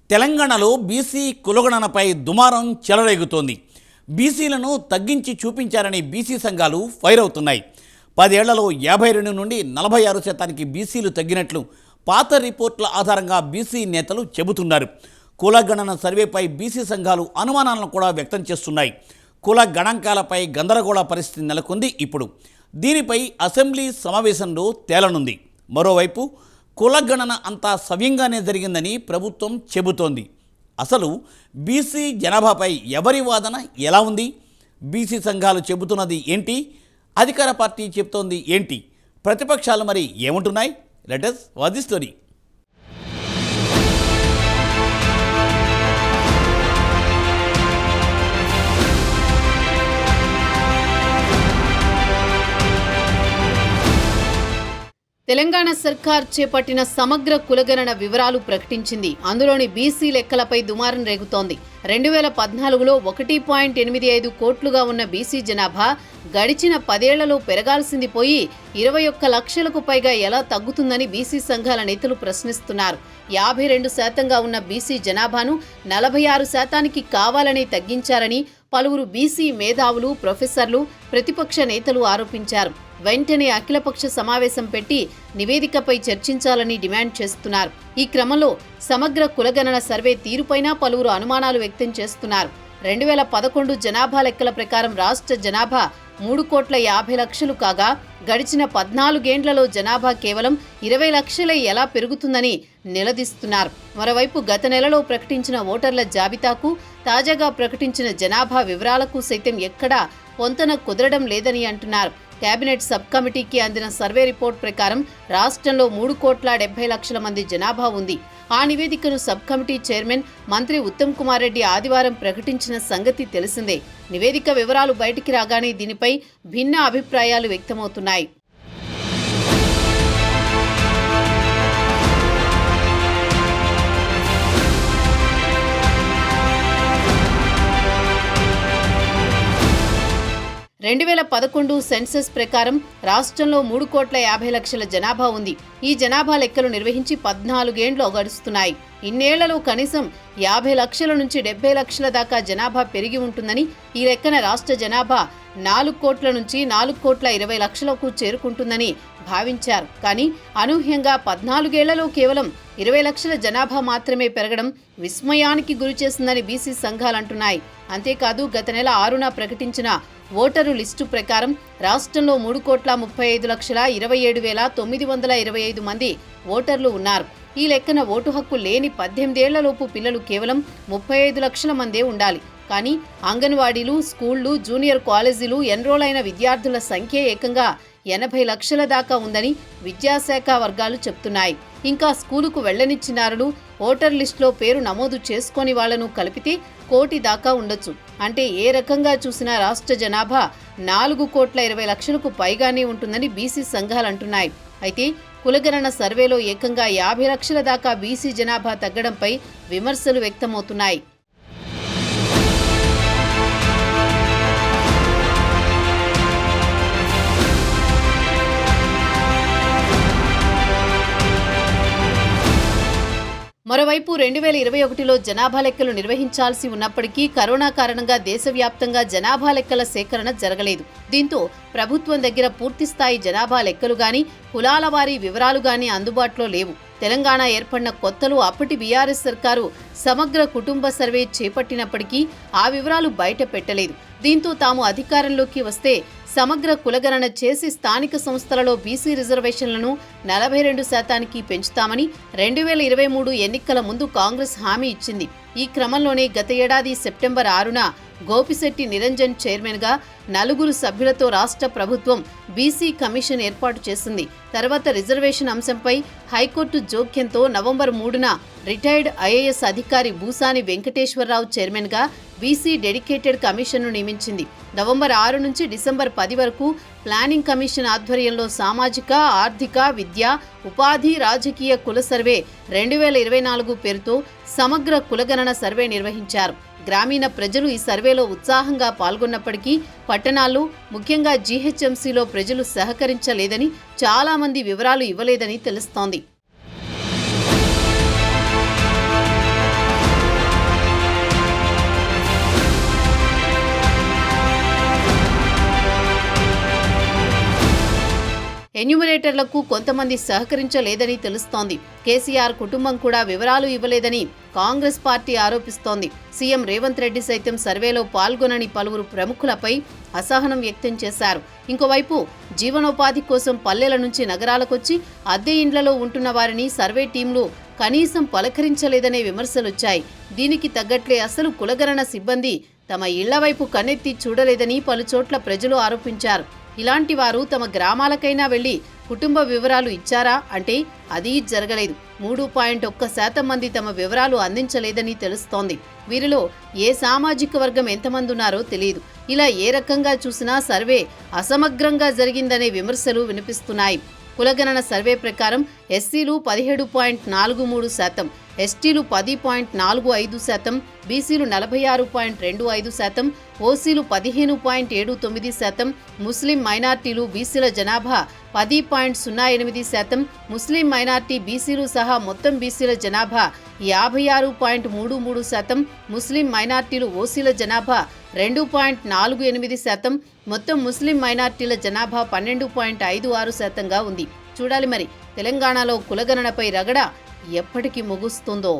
తెలంగాణలో బీసీ కులగణనపై దుమారం చెలరేగుతోంది. బీసీలను తగ్గించి చూపించారని బీసీ సంఘాలు ఫైర్ అవుతున్నాయి. 10 ఏళ్లలో 52 నుండి 46% బీసీలు తగ్గినట్లు పాత రిపోర్టుల ఆధారంగా బీసీ నేతలు చెబుతున్నారు. కులగణన సర్వేపై బీసీ సంఘాలు అనుమానాలను కూడా వ్యక్తం చేస్తున్నాయి. కుల గణాంకాలపై గందరగోళ పరిస్థితి నెలకొంది. ఇప్పుడు దీనిపై అసెంబ్లీ సమావేశంలో తేలనుంది. మరోవైపు కులగణన అంతా సవ్యంగానే జరిగిందని ప్రభుత్వం చెబుతోంది. అసలు బీసీ జనాభాపై ఎవరి వాదన ఎలా ఉంది? బీసీ సంఘాలు చెబుతున్నది ఏంటి? అధికార పార్టీ చెబుతోంది ఏంటి? ప్రతిపక్షాలు మరి ఏమంటున్నాయి? Let us watch the story. Telangana సర్కార్ చేపట్టిన సమగ్ర కులగణన వివరాలు ప్రకటించింది. అందులోని బీసీ లెక్కలపై దుమారం రేగుతోంది. 2014లో 1.85 కోట్లుగా ఉన్న బీసీ జనాభా గడిచిన 10 ఏళ్లలో పెరగాల్సింది పోయి 21 లక్షలకు పైగా ఎలా తగ్గుతుందని బీసీ సంఘాల నేతలు ప్రశ్నిస్తున్నారు. 52% ఉన్న బీసీ జనాభాను 46% కావాలని తగ్గించారని పలువురు బీసీ మేధావులు, ప్రొఫెసర్లు, ప్రతిపక్ష నేతలు ఆరోపించారు. వెంటనే అఖిలపక్ష సమావేశం పెట్టి నివేదికపై చర్చించాలని డిమాండ్ చేస్తున్నారు. ఈ క్రమంలో సమగ్ర కులగణన సర్వే తీరుపైన పలువురు అనుమానాలు వ్యక్తం చేస్తున్నారు. 2011 జనాభా లెక్కల ప్రకారం రాష్ట్ర జనాభా 3,50,00,000 కాగా గడిచిన 14 ఏండ్లలో జనాభా కేవలం 20 లక్షలే ఎలా పెరుగుతుందని నిలదీస్తున్నారు. మరోవైపు గత నెలలో ప్రకటించిన ఓటర్ల జాబితాకు తాజాగా ప్రకటించిన జనాభా వివరాలకు సైతం ఎక్కడా పొంతన కుదరడం లేదని అంటున్నారు. కేబినెట్ సబ్ కమిటీకి అందిన సర్వే రిపోర్ట్ ప్రకారం రాష్ట్రంలో 3,70,00,000 మంది జనాభా ఉంది. ఆ నివేదికను సబ్ కమిటీ చైర్మన్ మంత్రి ఉత్తమ్ కుమార్ రెడ్డి ఆదివారం ప్రకటించిన సంగతి తెలిసిందే. నివేదిక వివరాలు బయటికి రాగానే దీనిపై భిన్న అభిప్రాయాలు వ్యక్తమవుతున్నాయి. రెండు 2011 సెన్సస్ ప్రకారం రాష్ట్రంలో 3,50,00,000 జనాభా ఉంది. ఈ జనాభా లెక్కలు నిర్వహించి 14 ఏళ్లు గడుస్తున్నాయి. ఇన్నేళ్లలో కనీసం 50 లక్షల నుంచి 70 లక్షల దాకా జనాభా పెరిగి ఉంటుందని, ఈ లెక్కన రాష్ట్ర జనాభా 4 కోట్ల నుంచి 4,20,00,000కు చేరుకుంటుందని భావించారు. కానీ అనూహ్యంగా 14 ఏళ్లలో కేవలం 20 లక్షల జనాభా మాత్రమే పెరగడం విస్మయానికి గురిచేసిందని బీసీ సంఘాలు అంటున్నాయి. అంతేకాదు గత నెల 6న ప్రకటించిన ఓటరు లిస్టు ప్రకారం రాష్ట్రంలో 3,35,27,925 మంది ఓటర్లు ఉన్నారు. ఈ లెక్కన ఓటు హక్కు లేని 18 ఏళ్లలోపు పిల్లలు కేవలం 35 లక్షల మందే ఉండాలి. కానీ అంగన్వాడీలు, స్కూళ్లు, జూనియర్ కాలేజీలు ఎన్రోల్ అయిన విద్యార్థుల సంఖ్య ఏకంగా 80 లక్షల దాకా ఉందని విద్యాశాఖ వర్గాలు చెప్తున్నాయి. ఇంకా స్కూలుకు వెళ్లని చిన్నారులు, ఓటర్ లిస్టులో పేరు నమోదు చేసుకొని వాళ్లను కలిపితే 1 కోటి దాకా ఉండొచ్చు. అంటే ఏ రకంగా చూసినా రాష్ట్ర జనాభా 4,20,00,000కు పైగానే ఉంటుందని బీసీ సంఘాలు అంటున్నాయి. అయితే కులగణన సర్వేలో ఏకంగా 50 లక్షల దాకా బీసీ జనాభా తగ్గడంపై విమర్శలు వ్యక్తమవుతున్నాయి. మరోవైపు 2021లో జనాభా లెక్కలు నిర్వహించాల్సి ఉన్నప్పటికీ కరోనా కారణంగా దేశవ్యాప్తంగా జనాభా లెక్కల సేకరణ జరగలేదు. దీంతో ప్రభుత్వం దగ్గర పూర్తిస్థాయి జనాభా లెక్కలు గాని, కులాల వారీ వివరాలు గాని అందుబాటులో లేవు. తెలంగాణ ఏర్పడిన కొత్తలో అప్పటి బీఆర్ఎస్ సర్కారు సమగ్ర కుటుంబ సర్వే చేపట్టినప్పటికీ ఆ వివరాలు బయట పెట్టలేదు. దీంతో తాము అధికారంలోకి వస్తే సమగ్ర కులగణన చేసి స్థానిక సంస్థలలో బీసీ రిజర్వేషన్లను 42% పెంచుతామని 2023 ఎన్నికల ముందు కాంగ్రెస్ హామీ ఇచ్చింది. ఈ క్రమంలోనే గత ఏడాది సెప్టెంబర్ 6న గోపిశెట్టి నిరంజన్ చైర్మన్గా 4 సభ్యులతో రాష్ట్ర ప్రభుత్వం బీసీ కమిషన్ ఏర్పాటు చేసింది. తర్వాత రిజర్వేషన్ అంశంపై హైకోర్టు జోక్యంతో నవంబర్ 3న రిటైర్డ్ ఐఏఎస్ అధికారి భూసాని వెంకటేశ్వరరావు చైర్మన్గా బీసీ డెడికేటెడ్ కమిషన్ను నియమించింది. నవంబర్ 6 నుంచి డిసెంబర్ 10 వరకు ప్లానింగ్ కమిషన్ ఆధ్వర్యంలో సామాజిక, ఆర్థిక, విద్య, ఉపాధి, రాజకీయ కుల సర్వే 2024 పేరుతో సమగ్ర కులగణన సర్వే నిర్వహించారు. గ్రామీణ ప్రజలు ఈ సర్వేలో ఉత్సాహంగా పాల్గొన్నప్పటికీ పట్టణాల్లో, ముఖ్యంగా జీహెచ్ఎంసీలో ప్రజలు సహకరించలేదని, చాలా మంది వివరాలు ఇవ్వలేదని తెలుస్తోంది. ఎన్యూమరేటర్లకు కొంతమంది సహకరించలేదని తెలుస్తోంది. కేసీఆర్ కుటుంబం కూడా వివరాలు ఇవ్వలేదని కాంగ్రెస్ పార్టీ ఆరోపిస్తోంది. సీఎం రేవంత్ రెడ్డి సైతం సర్వేలో పాల్గొనని పలువురు ప్రముఖులపై అసహనం వ్యక్తం చేశారు. ఇంకోవైపు జీవనోపాధి కోసం పల్లెల నుంచి నగరాలకొచ్చి అద్దె ఇండ్లలో ఉంటున్న వారిని సర్వే టీంలు కనీసం పలకరించలేదనే విమర్శలొచ్చాయి. దీనికి తగ్గట్లే అసలు కులగణన సిబ్బంది తమ ఇళ్ల వైపు కన్నెత్తి చూడలేదని పలుచోట్ల ప్రజలు ఆరోపించారు. ఇలాంటి వారు తమ గ్రామాలకైనా వెళ్లి కుటుంబ వివరాలు ఇచ్చారా అంటే అది జరగలేదు. 3.1% మంది తమ వివరాలు అందించలేదని తెలుస్తోంది. వీరిలో ఏ సామాజిక వర్గం ఎంతమంది ఉన్నారో తెలియదు. ఇలా ఏ రకంగా చూసినా సర్వే అసమగ్రంగా జరిగిందనే విమర్శలు వినిపిస్తున్నాయి. కులగణన సర్వే ప్రకారం ఎస్సీలు 17.43%, ఎస్టీలు 10.45%, బీసీలు 46.25%, ఓసీలు 15.79%, ముస్లిం మైనార్టీలు బీసీల జనాభా 10.08%, ముస్లిం మైనార్టీ బీసీలు సహా మొత్తం బీసీల జనాభా 56.33%, ముస్లిం మైనార్టీలు ఓసీల జనాభా 2.48%, మొత్తం ముస్లిం మైనార్టీల జనాభా 12.56%గా ఉంది. చూడాలి మరి తెలంగాణలో కులగణనపై రగడ ఎప్పటికి ముగుస్తుందో.